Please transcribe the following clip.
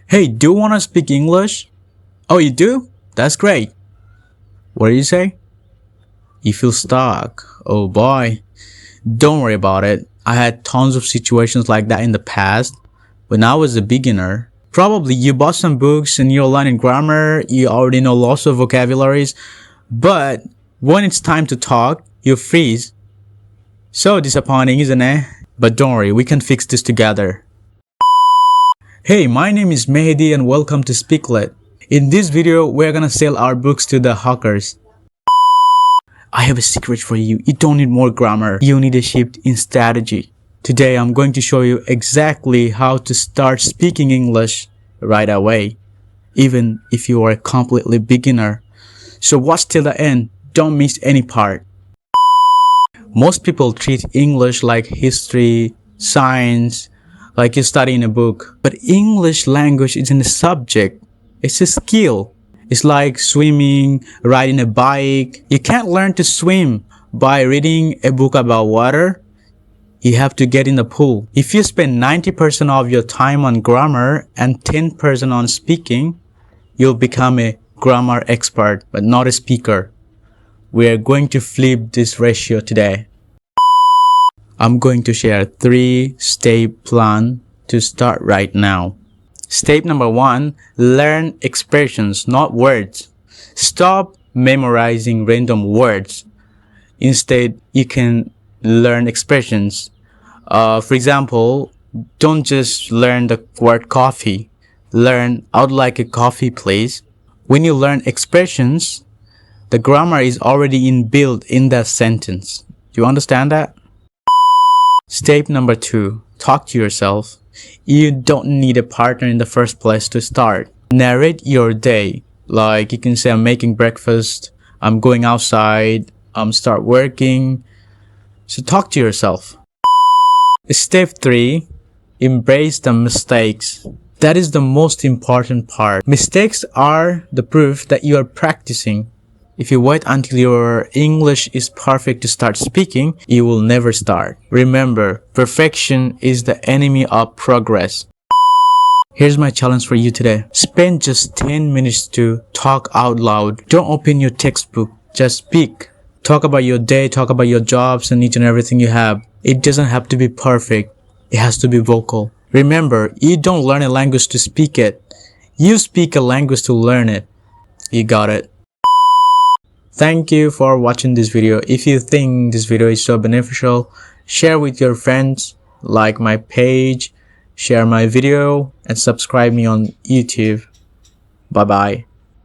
Hey, do you want to speak English? Oh, you do? That's great. What did you say? You feel stuck. Oh boy. Don't worry about it. I had tons of situations like that in the past when I was a beginner. Probably you bought some books and you're learning grammar, you already know lots of vocabularies, but when it's time to talk, you freeze. So disappointing, isn't it? But don't worry, we can fix this together. Hey, my name is Mehdi and welcome to Speaklet. In this video, we're gonna sell our books to the hawkers. I have a secret for you. You don't need more grammar. You need a shift in strategy. Today, I'm going to show you exactly how to start speaking English right away, even if you are a completely beginner. So watch till the end. Don't miss any part. Most people treat English like history, science, like you study in a book. But English language isn't a subject. It's a skill. It's like swimming, riding a bike. You can't learn to swim by reading a book about water. You have to get in the pool. If you spend 90% of your time on grammar and 10% on speaking, you'll become a grammar expert, but not a speaker. We are going to flip this ratio today. I'm going to share a 3-step plan to start right now. Step number 1, learn expressions, not words. Stop memorizing random words. Instead, you can learn expressions. For example, don't just learn the word coffee. Learn, I would like a coffee, please. When you learn expressions, the grammar is already inbuilt in that sentence. Do you understand that? Step number 2, talk to yourself. You don't need a partner in the first place to start. Narrate your day. Like you can say, I'm making breakfast, I'm going outside, I'm start working. So talk to yourself. Step 3, embrace the mistakes. That is the most important part. Mistakes are the proof that you are practicing. If you wait until your English is perfect to start speaking, you will never start. Remember, perfection is the enemy of progress. Here's my challenge for you today. Spend just 10 minutes to talk out loud. Don't open your textbook, just speak. Talk about your day, talk about your jobs and each and everything you have. It doesn't have to be perfect. It has to be vocal. Remember, you don't learn a language to speak it. You speak a language to learn it. You got it. Thank you for watching this video. If you think this video is so beneficial, share with your friends, like my page, share my video, and subscribe me on YouTube. Bye bye.